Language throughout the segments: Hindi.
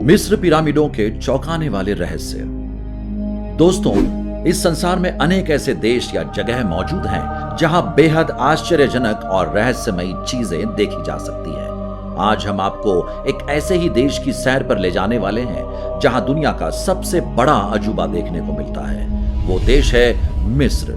मिस्र पिरामिडों के चौंकाने वाले रहस्य। दोस्तों, इस संसार में अनेक ऐसे देश या जगह मौजूद हैं जहां बेहद आश्चर्यजनक और रहस्यमयी चीजें देखी जा सकती हैं। आज हम आपको एक ऐसे ही देश की सैर पर ले जाने वाले हैं जहां दुनिया का सबसे बड़ा अजूबा देखने को मिलता है। वो देश है मिस्र,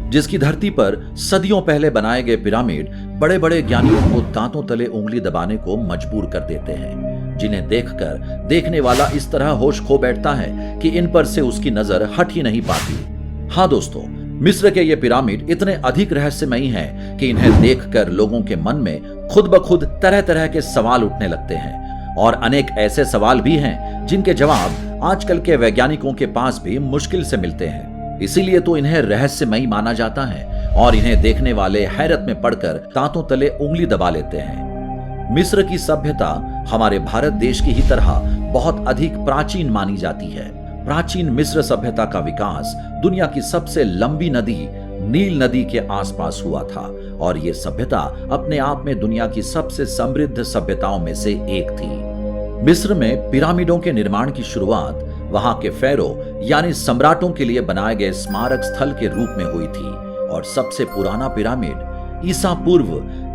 जिसकी धरती पर सदियों पहले बनाए गए पिरामिड बड़े बड़े ज्ञानियों को दांतों तले उंगली दबाने को मजबूर कर देते हैं, जिन्हें देखकर देखने वाला इस तरह होश खो बैठता है कि इन पर से उसकी नजर हट ही नहीं पाती। हाँ दोस्तों, मिस्र के ये पिरामिड इतने अधिक रहस्यमयी हैं कि इन्हें देखकर लोगों के मन में खुद ब खुद तरह तरह के सवाल उठने लगते हैं, और अनेक ऐसे सवाल भी हैं जिनके जवाब आजकल के वैज्ञानिकों के पास भी मुश्किल से मिलते हैं। इसीलिए तो इन्हें रहस्यमयी माना जाता है और इन्हें देखने वाले हैरत में पड़कर दांतों तले उंगली दबा लेते हैं। मिस्र की सभ्यता हमारे भारत देश की ही तरह बहुत अधिक प्राचीन मानी जाती है। प्राचीन मिस्र सभ्यता का विकास दुनिया की सबसे लंबी नदी नील नदी के आसपास हुआ था, और ये सभ्यता अपने आप में दुनिया की सबसे समृद्ध सभ्यताओं में से एक थी। मिस्र में पिरामिडों के निर्माण की शुरुआत वहां के फेरो यानी सम्राटों के लिए बनाए गए स्मारक स्थल के रूप में हुई थी, और सबसे पुराना पिरामिड ईसा पूर्व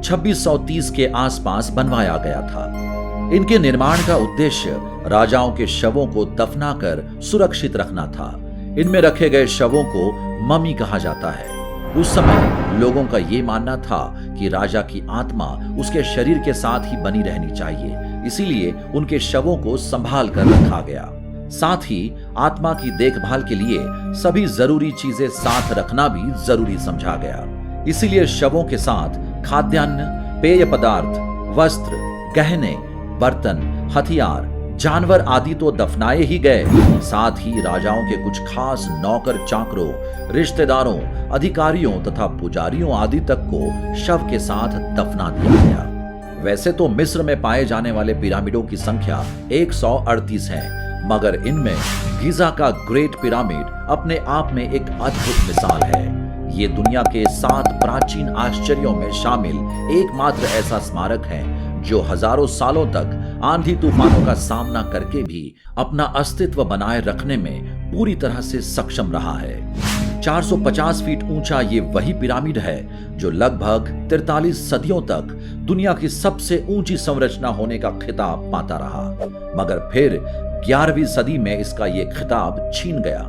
2630 के आसपास बनवाया गया था। इनके निर्माण का उद्देश्य राजाओं के शवों को दफनाकर सुरक्षित रखना था। इनमें रखे गए शवों को ममी कहा जाता है। उस समय लोगों का ये मानना था कि राजा की आत्मा उसके शरीर के साथ ही बनी रहनी चाहिए, इसीलिए उनके शवों को संभाल कर रखा गया। साथ ही आत्मा की देखभाल के लिए सभी जरूरी चीजें साथ रखना भी जरूरी समझा गया। इसीलिए शवों के साथ खाद्यान्न, पेय पदार्थ, वस्त्र, गहने, बर्तन, हथियार, जानवर आदि तो दफनाए ही गए, साथ ही राजाओं के कुछ खास नौकर चाकरों, रिश्तेदारों, अधिकारियों तथा पुजारियों आदि तक को शव के साथ दफना दिया गया। वैसे तो मिस्र में पाए जाने वाले पिरामिडों की संख्या 138 है, मगर इनमें गीजा का ग्रेट पिरामिड अपने आप में एक अद्भुत मिसाल है। ये दुनिया के 7 प्राचीन आश्चर्यों में शामिल एकमात्र ऐसा स्मारक है जो हजारों सालों तक आंधी तूफानों का सामना करके भी अपना अस्तित्व बनाए रखने में पूरी तरह से सक्षम रहा है। 450 फीट ऊंचा ये वही पिरामिड है जो लगभग 43 सदियों तक दुनिया की सबसे ऊंची संरचना होने का खिताब पाता रहा, मगर फिर 11वीं सदी में इसका यह खिताब छीन गया,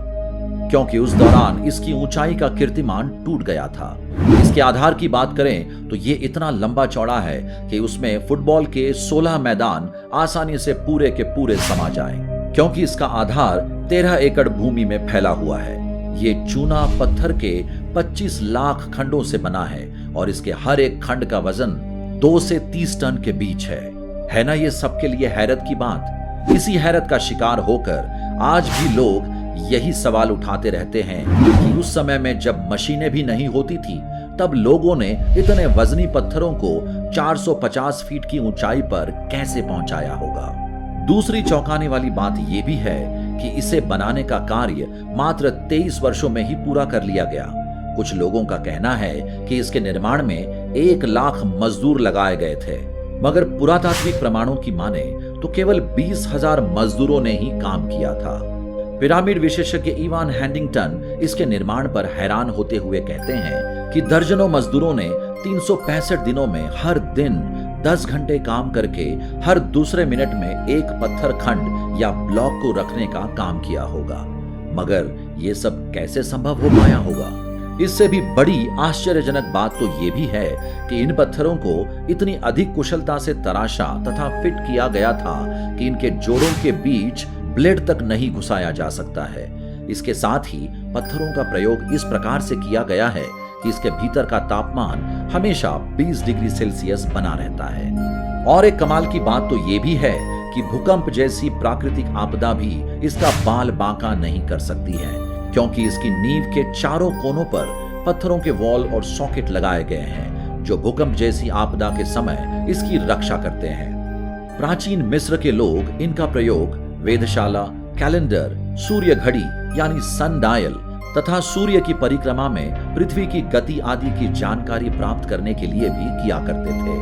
क्योंकि उस दौरान इसकी ऊंचाई का कीर्तिमान टूट गया था। इसके आधार की बात करें तो ये इतना लंबा चौड़ा है कि उसमें फुटबॉल के 16 मैदान आसानी से पूरे के पूरे समा जाएं, क्योंकि इसका आधार 13 एकड़ भूमि में फैला हुआ है। ये चूना पत्थर के 25 लाख खंडों से बना है, और इसके हर एक खंड का वजन 2 से 30 टन के बीच है ना ये सबके लिए हैरत की बात। इसी हैरत का शिकार होकर आज भी लोग यही सवाल उठाते रहते हैं कि उस समय में जब मशीनें भी नहीं होती थी, तब लोगों ने इतने वजनी पत्थरों को 450 फीट की ऊंचाई पर कैसे पहुंचाया होगा। दूसरी चौंकाने वाली बात यह भी है कि इसे बनाने का कार्य मात्र 23 वर्षों में ही पूरा कर लिया गया। कुछ लोगों का कहना है कि इसके निर्माण में 1 लाख मजदूर लगाए गए थे, मगर पुरातात्विक प्रमाणों की माने तो केवल 20,000 मजदूरों ने ही काम किया था। पिरामिड विशेषज्ञ इवान हैंटिंगटन इसके निर्माण पर हैरान होते हुए कहते हैं कि दर्जनों मजदूरों ने 365 दिनों में हर दिन 10 घंटे काम करके हर दूसरे मिनट में एक पत्थर खंड या ब्लॉक को रखने का काम किया होगा, मगर यह सब कैसे संभव हो पाया होगा। इससे भी बड़ी आश्चर्यजनक बात तो यह भी है कि इन पत्थरों को इतनी अधिक कुशलता से तराशा तथा फिट किया गया था कि इनके जोड़ों के बीच ब्लेड तक नहीं घुसाया जा सकता है। इसके साथ ही पत्थरों का प्रयोग इस प्रकार से किया गया है कि इसके भीतर का तापमान हमेशा 20 डिग्री सेल्सियस बना रहता है। और एक कमाल की बात तो यह भी है कि भूकंप जैसी प्राकृतिक आपदा भी इसका बाल बांका नहीं कर सकती है, क्योंकि इसकी नींव के चारों कोनों पर पत्थरों के वॉल और सॉकेट लगाए गए हैं जो भूकंप जैसी आपदा के समय इसकी रक्षा करते हैं। प्राचीन मिस्र के लोग इनका प्रयोग वेधशाला, कैलेंडर, सूर्य घड़ी यानी सन डायल तथा सूर्य की परिक्रमा में पृथ्वी की गति आदि की जानकारी प्राप्त करने के लिए भी किया करते थे।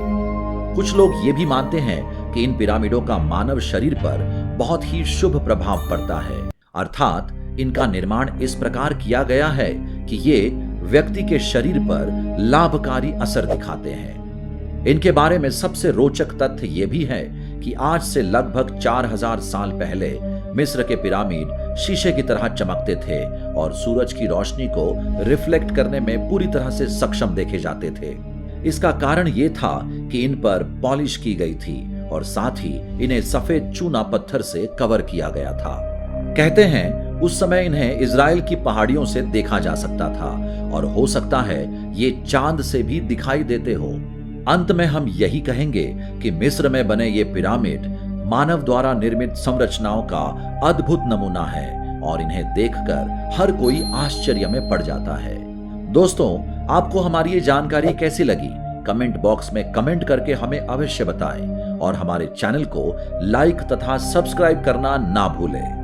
कुछ लोग ये भी मानते हैं कि इन पिरामिडों का मानव शरीर पर बहुत ही शुभ प्रभाव पड़ता है, अर्थात इनका निर्माण इस प्रकार किया गया है कि ये व्यक्ति के शरीर पर लाभकारी असर दिखाते हैं। इनके बारे में सबसे रोचक तथ्य ये भी है कि आज से लगभग 4000 साल पहले मिस्र के पिरामिड शीशे की तरह चमकते थे और सूरज की रोशनी को रिफ्लेक्ट करने में पूरी तरह से सक्षम देखे जाते थे। इसका कारण यह था कि इन पर पॉलिश की गई थी और साथ ही इन्हें सफेद चूना पत्थर से कवर किया गया था। कहते हैं उस समय इन्हें इजराइल की पहाड़ियों से देखा जा सकता था और हो सकता है ये चांद से भी दिखाई देते हो। अंत में हम यही कहेंगे कि मिस्र में बने ये पिरामिड मानव द्वारा निर्मित संरचनाओं का अद्भुत नमूना है और इन्हें देखकर हर कोई आश्चर्य में पड़ जाता है। दोस्तों, आपको हमारी ये जानकारी कैसी लगी? कमेंट बॉक्स में कमेंट करके हमें अवश्य बताएं और हमारे चैनल को लाइक तथा सब्सक्राइब करना ना भूलें।